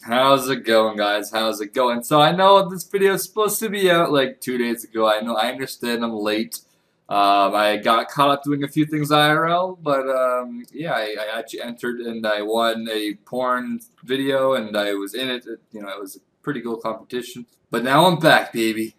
How's it going, guys? How's it going? So I know this video is supposed to be out like 2 days ago. I understand I'm late. I got caught up doing a few things IRL, but yeah, I actually entered and I won a porn video and I was in it. It was a pretty cool competition. But now I'm back, baby.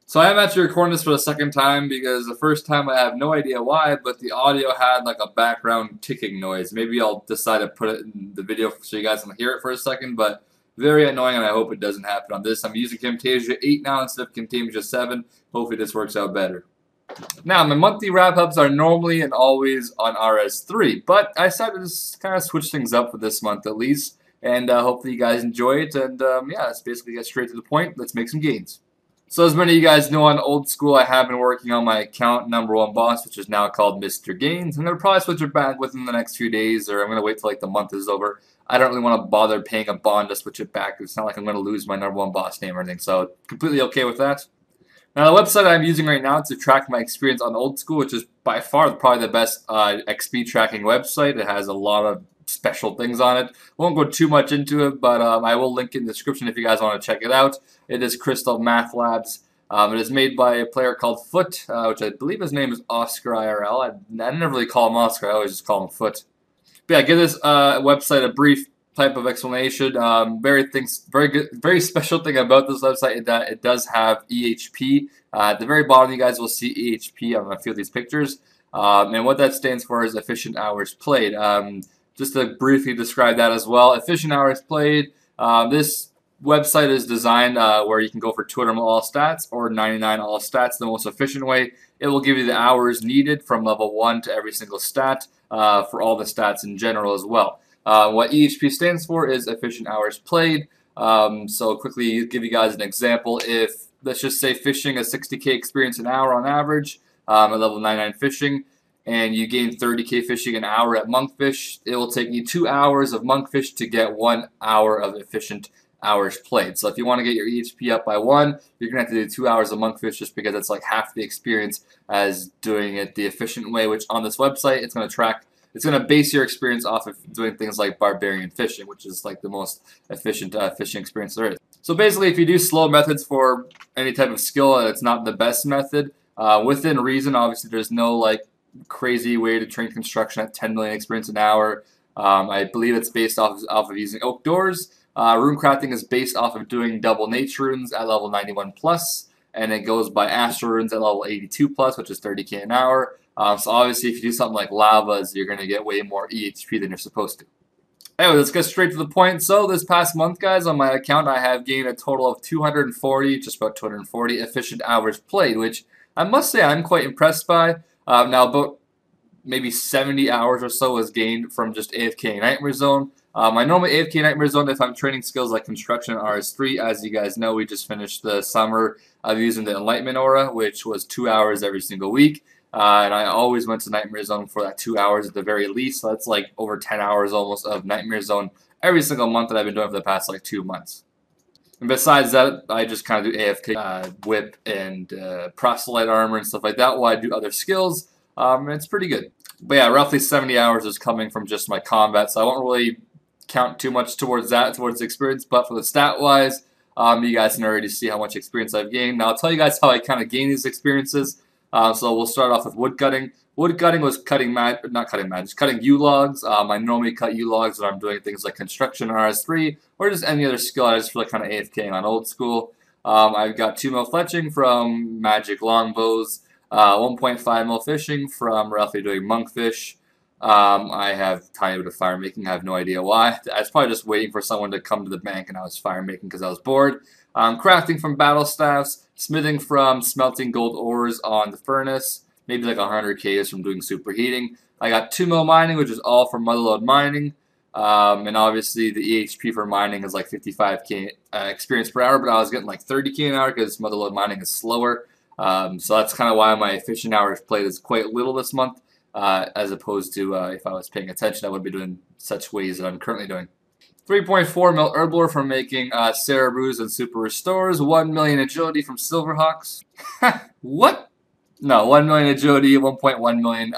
So I am actually recording this for the second time because the first time I have no idea why, but the audio had like a background ticking noise. Maybe I'll decide to put it in the video so you guys can hear it for a second, but very annoying and I hope it doesn't happen on this. I'm using Camtasia 8 now instead of Camtasia 7. Hopefully this works out better. Now, my monthly wrap-ups are normally and always on RS3, but I decided to just kind of switch things up for this month at least, and hopefully you guys enjoy it, and yeah, let's basically get straight to the point. Let's make some gains. So as many of you guys know, on Old School, I have been working on my account #1 boss, which is now called Mr. Gains. I'm going to probably switch it back within the next few days, or I'm going to wait till like the month is over. I don't really want to bother paying a bond to switch it back. It's not like I'm going to lose my #1 boss name or anything, so completely okay with that. Now, the website I'm using right now to track my experience on Old School, which is by far probably the best XP tracking website. It has a lot of special things on it. Won't go too much into it, but I will link it in the description if you guys want to check it out. It is Crystal Math Labs. It is made by a player called Foot, which I believe his name is Oscar IRL. I never really call him Oscar, I always just call him Foot. But yeah, give this website a brief type of explanation. Very special thing about this website is that it does have EHP. At the very bottom, you guys will see EHP on a few of these pictures. And what that stands for is efficient hours played. Just to briefly describe that as well, efficient hours played. This website is designed where you can go for 200 all stats or 99 all stats, the most efficient way. It will give you the hours needed from level 1 to every single stat for all the stats in general as well. What EHP stands for is efficient hours played. So quickly give you guys an example. If, let's just say, fishing a 60k experience an hour on average at level 99 fishing, and you gain 30k fishing an hour at monkfish, it will take you 2 hours of monkfish to get 1 hour of efficient hours played. So if you want to get your EHP up by 1, you're going to have to do 2 hours of monkfish just because it's like half the experience as doing it the efficient way, which on this website it's going to track. It's going to base your experience off of doing things like barbarian fishing, which is like the most efficient fishing experience there is. So basically, if you do slow methods for any type of skill and it's not the best method, within reason, obviously there's no like crazy way to train construction at 10 million experience an hour. I believe it's based off of using oak doors. Rune crafting is based off of doing double nature runes at level 91 plus, and it goes by astral runes at level 82 plus, which is 30k an hour. So obviously, if you do something like lavas, you're going to get way more EHP than you're supposed to. Anyway, let's get straight to the point. So this past month, guys, on my account, I have gained a total of 240, just about 240 efficient hours played, which I must say I'm quite impressed by. Now, about maybe 70 hours or so was gained from just AFK Nightmare Zone. I normally AFK Nightmare Zone if I'm training skills like Construction and RS3. As you guys know, we just finished the summer of using the Enlightenment Aura, which was 2 hours every single week. And I always went to Nightmare Zone for that 2 hours at the very least. So that's like over 10 hours almost of Nightmare Zone every single month that I've been doing for the past like 2 months. And besides that, I just kind of do AFK whip and proselyte armor and stuff like that while I do other skills. It's pretty good. But yeah, roughly 70 hours is coming from just my combat, so I won't really count too much towards that, towards the experience. But for the stat-wise, you guys can already see how much experience I've gained. Now, I'll tell you guys how I kind of gain these experiences. So we'll start off with woodcutting. Woodcutting was cutting just cutting yew logs. I normally cut yew logs when I'm doing things like construction or RS3 or just any other skill. I just feel like kind of AFKing on Old School. I've got 2 mil fletching from magic longbows, 1.5 mil fishing from roughly doing monkfish. I have tiny bit of fire making. I have no idea why. I was probably just waiting for someone to come to the bank and I was fire making because I was bored. Crafting from battle staffs, smithing from smelting gold ores on the furnace, maybe like 100k from doing superheating. I got 2 mil mining, which is all from motherlode mining. And obviously the EHP for mining is like 55k experience per hour, but I was getting like 30k an hour because motherlode mining is slower. So that's kind of why my efficient hours played is quite little this month, as opposed to if I was paying attention, I would be doing such ways that I'm currently doing. 3.4 mil herblore from making Cerebrus and Super Restores, 1 million agility from Silverhawks. What? No, 1 million agility, 1.1 million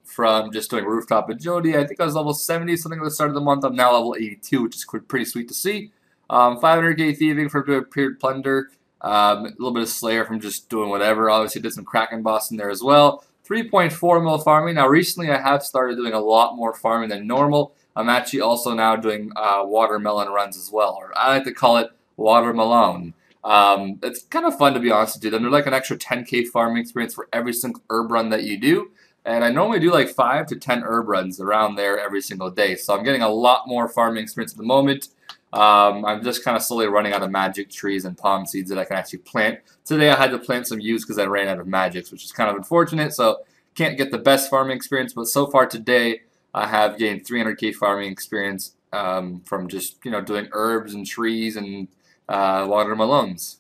from just doing rooftop agility. I think I was level 70 something at the start of the month. I'm now level 82, which is pretty sweet to see. 500k thieving from doing period plunder. A little bit of slayer from just doing whatever. Obviously did some kraken boss in there as well. 3.4 mil farming. Now recently I have started doing a lot more farming than normal. I'm actually also now doing watermelon runs as well, or I like to call it watermelon. It's kind of fun to be honest with you. Then they're like an extra 10k farming experience for every single herb run that you do. And I normally do like 5 to 10 herb runs around there every single day. So I'm getting a lot more farming experience at the moment. I'm just kind of slowly running out of magic trees and palm seeds that I can actually plant. Today I had to plant some yews because I ran out of magics, which is kind of unfortunate. So can't get the best farming experience. But so far today I have gained 300k farming experience from just doing herbs and trees and watermelons.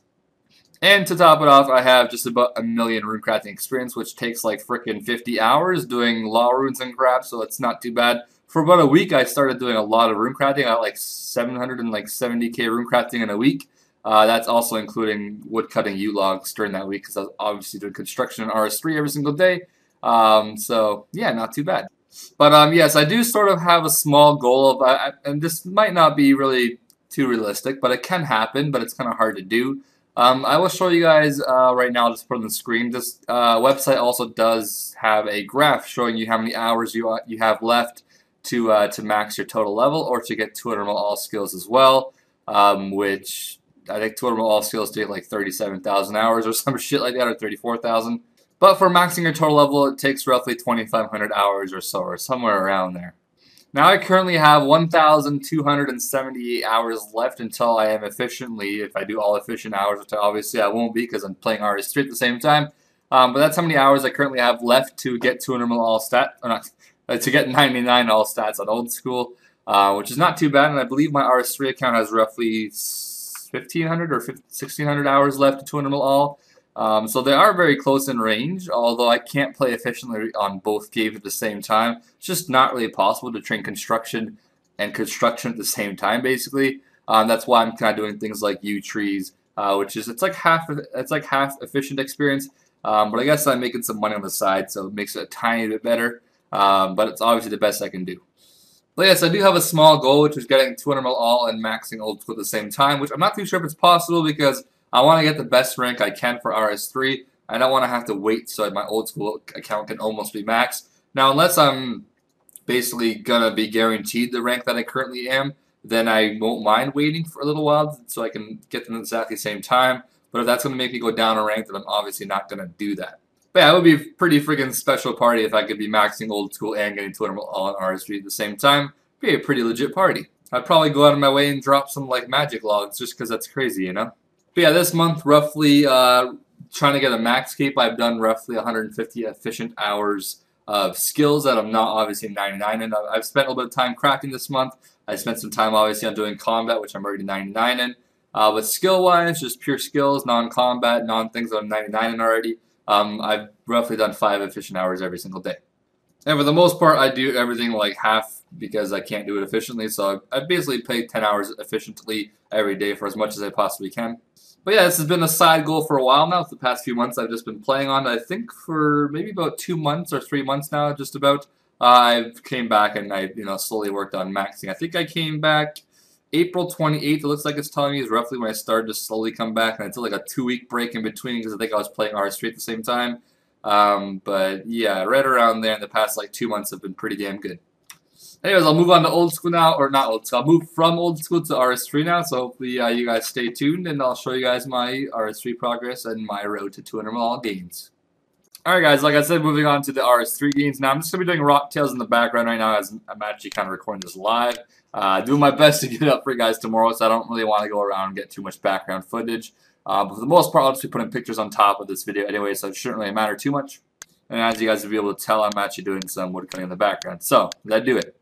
And to top it off, I have just about 1 million rune crafting experience, which takes like frickin' 50 hours doing law runes and crap, so it's not too bad. For about a week, I started doing a lot of rune crafting. I got like 770k rune crafting in a week. That's also including wood cutting yew logs during that week, because I was obviously doing construction in RS3 every single day. So yeah, not too bad. But yes, I do sort of have a small goal of, and this might not be really too realistic, but it can happen, but it's kind of hard to do. I will show you guys right now, just put on the screen. This website also does have a graph showing you how many hours you have left to max your total level, or to get 200 mil all skills as well, which I think 200 mil all skills take like 37,000 hours or some shit like that, or 34,000. But for maxing your total level, it takes roughly 2,500 hours or so, or somewhere around there. Now I currently have 1,278 hours left until I am efficiently, if I do all efficient hours, which obviously I won't be because I'm playing RS3 at the same time. But that's how many hours I currently have left to get 200 mil all stat, or not, to get 99 all stats on old school, which is not too bad. And I believe my RS3 account has roughly 1,500 or 1,600 hours left to 200 mil all. So they are very close in range, although I can't play efficiently on both games at the same time. It's just not really possible to train construction and construction at the same time, basically. That's why I'm kind of doing things like yew trees, which is it's like half efficient experience. But I guess I'm making some money on the side, so it makes it a tiny bit better. But it's obviously the best I can do. But yes, I do have a small goal, which is getting 200 mil all and maxing old school at the same time, which I'm not too sure if it's possible because I want to get the best rank I can for RS3. I don't want to have to wait so my old school account can almost be maxed. Now, unless I'm basically going to be guaranteed the rank that I currently am, then I won't mind waiting for a little while so I can get them at exactly the same time. But if that's going to make me go down a rank, then I'm obviously not going to do that. But yeah, it would be a pretty freaking special party if I could be maxing old school and getting 200 all on RS3 at the same time. It'd be a pretty legit party. I'd probably go out of my way and drop some like magic logs just because that's crazy, you know? But yeah, this month, roughly trying to get a max cape, I've done roughly 150 efficient hours of skills that I'm not obviously 99 in. I've spent a little bit of time crafting this month. I spent some time obviously on doing combat, which I'm already 99 in. But skill-wise, just pure skills, non-combat, non-things that I'm 99 in already. I've roughly done 5 efficient hours every single day. And for the most part, I do everything like half because I can't do it efficiently. So I basically play 10 hours efficiently every day for as much as I possibly can. But yeah, this has been a side goal for a while now. For the past few months, I've just been playing on it. I think for maybe about 2 months or 3 months now, just about. I came back and I slowly worked on maxing. I think I came back April 28th. It looks like it's telling me is roughly when I started to slowly come back. And I took like a 2-week break in between because I think I was playing RS3 at the same time. But yeah, right around there in the past like 2 months have been pretty damn good. Anyways, I'll move on to old school now, or not old school. I'll move from old school to RS3 now, so hopefully you guys stay tuned, and I'll show you guys my RS3 progress and my road to 200 all gains. Alright guys, like I said, moving on to the RS3 gains. Now I'm just going to be doing rock tails in the background right now as I'm actually kind of recording this live. Doing my best to get it up for you guys tomorrow, so I don't really want to go around and get too much background footage. But for the most part, I'll just be putting pictures on top of this video anyway, so it shouldn't really matter too much. And as you guys will be able to tell, I'm actually doing some wood cutting in the background. So, let's do it.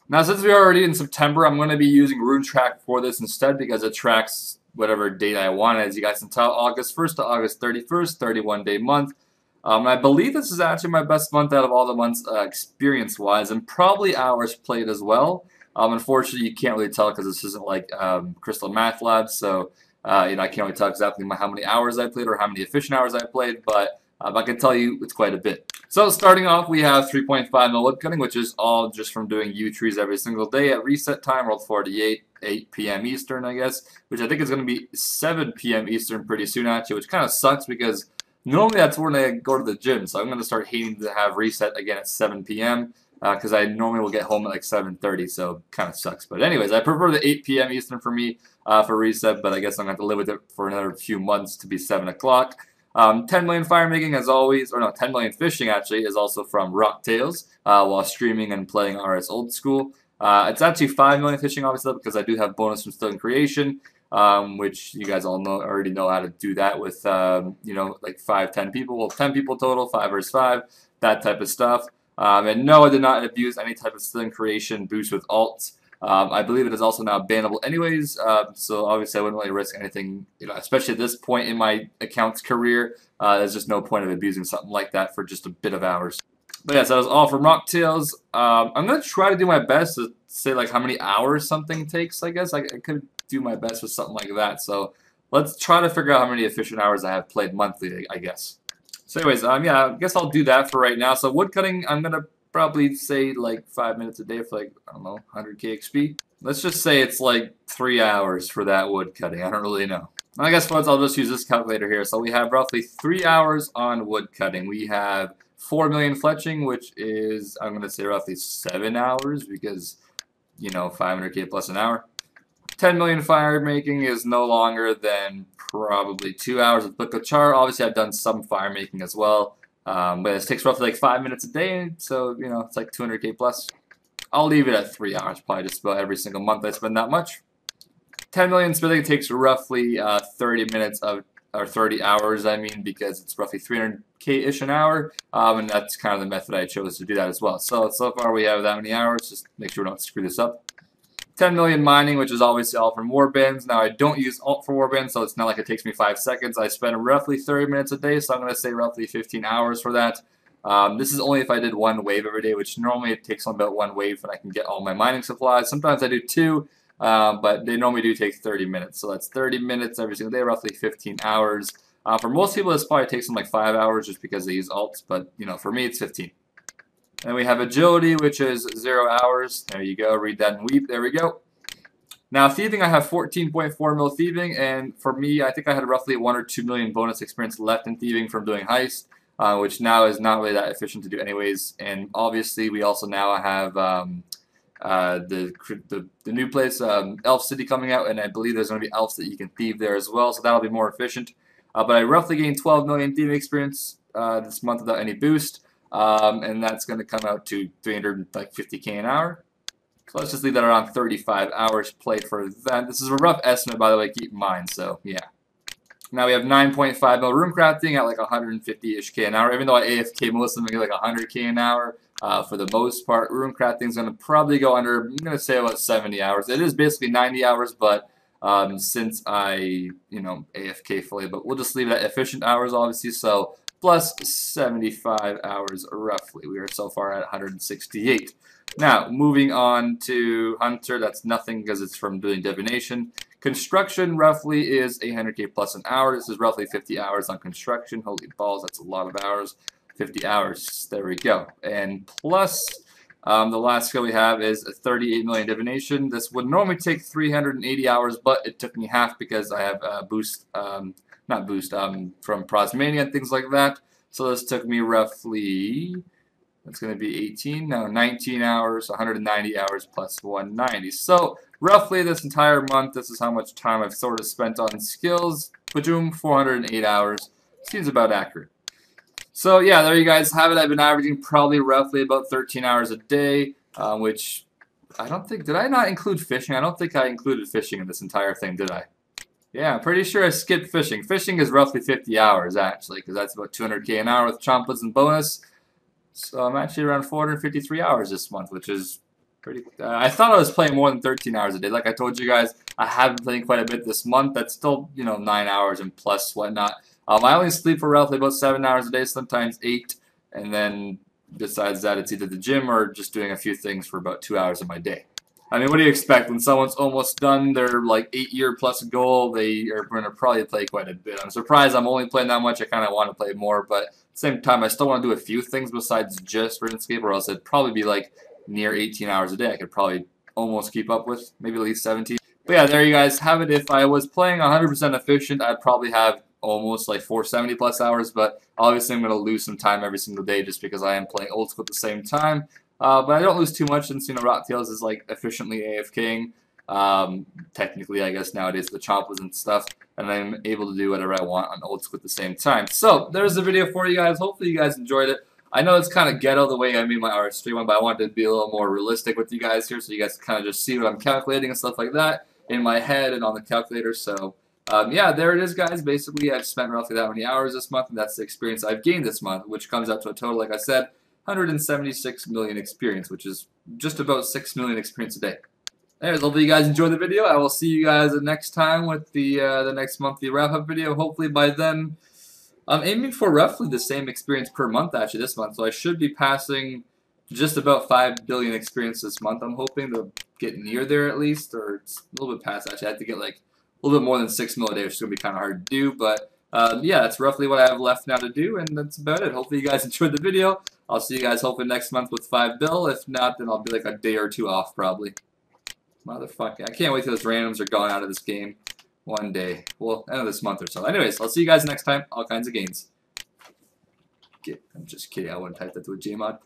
Now, since we're already in September, I'm going to be using RuneScape for this instead because it tracks whatever date I want. As you guys can tell, August 1st to August 31st, 31-day month. I believe this is actually my best month out of all the months experience-wise, and probably hours played as well. Unfortunately, you can't really tell because this isn't like Crystal Math Labs, so I can't really tell exactly how many hours I played or how many efficient hours I played, but I can tell you it's quite a bit. So starting off, we have 3.5 mil woodcutting, which is all just from doing yew trees every single day at reset time, World 48, 8 p.m. Eastern, I guess, which I think is going to be 7 p.m. Eastern pretty soon actually, which kind of sucks because normally that's when I go to the gym, so I'm going to start hating to have reset again at 7 p.m. Because I normally will get home at like 7:30, so kind of sucks. But anyways, I prefer the 8 p.m. Eastern for me for reset, but I guess I'm going to have to live with it for another few months to be 7 o'clock. 10 million fire making as always, or no, 10 million fishing actually is also from Rocktails while streaming and playing RS Old School. It's actually 5 million fishing obviously because I do have bonus from Still in Creation, which you guys all already know how to do that with, you know, like 5-10 people, well 10 people total, 5 versus 5, that type of stuff. And no, I did not abuse any type of Still in Creation boost with alts. I believe it is also now bannable anyways, so obviously I wouldn't really risk anything, you know, especially at this point in my account's career. There's just no point of abusing something like that for just a bit of hours. But yes, that was all from Rocktails. I'm going to try to do my best to say like how many hours something takes, I guess. I could do my best with something like that, so let's try to figure out how many efficient hours I have played monthly, I guess. So anyways, yeah, I guess I'll do that for right now. So woodcutting, I'm going to probably say like 5 minutes a day for like, I don't know, 100k XP. Let's just say it's like 3 hours for that woodcutting. I don't really know. I guess once I'll just use this calculator here. So we have roughly 3 hours on woodcutting. We have 4 million fletching, which is, I'm going to say roughly 7 hours because, you know, 500k plus an hour. 10 million fire making is no longer than probably 2 hours with Book of Char. Obviously, I've done some fire making as well, but this takes roughly like 5 minutes a day, so you know it's like 200k plus. I'll leave it at 3 hours, probably just about every single month I spend that much. 10 million smithing takes roughly 30 minutes of, or 30 hours, I mean, because it's roughly 300k-ish an hour, and that's kind of the method I chose to do that as well. So far we have that many hours. Just make sure we don't screw this up. 10 million mining, which is obviously all from warbands. Now, I don't use alt for warbands, so it's not like it takes me 5 seconds. I spend roughly 30 minutes a day, so I'm going to say roughly 15 hours for that. This is only if I did 1 wave every day, which normally it takes about 1 wave and I can get all my mining supplies. Sometimes I do 2, but they normally do take 30 minutes. So that's 30 minutes every single day, roughly 15 hours. For most people, this probably takes them like 5 hours just because they use alts, but you know, for me, it's 15. Then we have agility, which is 0 hours. There you go. Read that and weep. There we go. Now, thieving, I have 14.4 mil thieving, and for me, I think I had roughly 1 or 2 million bonus experience left in thieving from doing heist, which now is not really that efficient to do anyways. And obviously, we also now have the new place, Elf City, coming out, and I believe there's going to be elves that you can thieve there as well, so that'll be more efficient. But I roughly gained 12 million thieving experience this month without any boost. And that's going to come out to 350k an hour. So let's just leave that around 35 hours played for that. This is a rough estimate, by the way, keep in mind, so yeah. Now we have 9.5 mil room crafting at like 150-ish k an hour, even though I AFK most of them get like 100k an hour. For the most part, room crafting is going to probably go under, I'm going to say about 70 hours. It is basically 90 hours, but since I, you know, AFK fully, but we'll just leave it at efficient hours, obviously, so plus 75 hours roughly. We are so far at 168. Now, moving on to Hunter, that's nothing because it's from doing divination. Construction roughly is 800k plus an hour. This is roughly 50 hours on construction. Holy balls, that's a lot of hours. 50 hours, there we go. And plus, the last skill we have is a 38 million divination. This would normally take 380 hours, but it took me half because I have a boost, not boost, from Prosmania and things like that. So this took me roughly, that's going to be 19 hours, 190 hours plus 190. So roughly this entire month, this is how much time I've sort of spent on skills. Bajoom, 408 hours. Seems about accurate. So yeah, there you guys have it. I've been averaging probably roughly about 13 hours a day, which I don't think, did I not include fishing? I don't think I included fishing in this entire thing, did I? Yeah, I'm pretty sure I skipped fishing. Fishing is roughly 50 hours, actually, because that's about 200k an hour with chompas and bonus. So I'm actually around 453 hours this month, which is pretty... I thought I was playing more than 13 hours a day. Like I told you guys, I have been playing quite a bit this month. That's still, you know, 9 hours and plus whatnot. I only sleep for roughly about 7 hours a day, sometimes 8. And then besides that, it's either the gym or just doing a few things for about 2 hours of my day. I mean, what do you expect when someone's almost done their like 8-year plus goal? They are going to probably play quite a bit. I'm surprised I'm only playing that much. I kind of want to play more, but at the same time, I still want to do a few things besides just RuneScape, or else it'd probably be like near 18 hours a day. I could probably almost keep up with, maybe at least 17. But yeah, there you guys have it. If I was playing 100% efficient, I'd probably have almost like 470 plus hours, but obviously I'm going to lose some time every single day just because I am playing old school at the same time. But I don't lose too much since, Rocktails is like efficiently AFKing. Technically, I guess nowadays the choppers and stuff, and I'm able to do whatever I want on old school at the same time. So there's the video for you guys. Hopefully you guys enjoyed it. I know it's kind of ghetto the way I made my RS3 one, but I wanted to be a little more realistic with you guys here, so you guys can kind of just see what I'm calculating and stuff like that in my head and on the calculator. So yeah, there it is, guys. Basically, I've spent roughly that many hours this month, and that's the experience I've gained this month, which comes out to a total, like I said, 176 million experience, which is just about 6 million experience a day. Anyways, hopefully you guys enjoyed the video. I will see you guys next time with the next monthly wrap-up video. Hopefully by then, I'm aiming for roughly the same experience per month actually this month, so I should be passing just about 5 billion experience this month. I'm hoping to get near there at least, or it's a little bit past actually. I have to get like a little bit more than 6 mil a day, which is going to be kind of hard to do, but yeah, that's roughly what I have left now to do, and that's about it. Hopefully you guys enjoyed the video. I'll see you guys hopefully next month with 5 bill. If not, then I'll be like a day or two off probably. Motherfucker, I can't wait till those randoms are gone out of this game one day. Well, end of this month or so. Anyways, I'll see you guys next time. All kinds of gains. I'm just kidding. I wouldn't type that to a Gmod.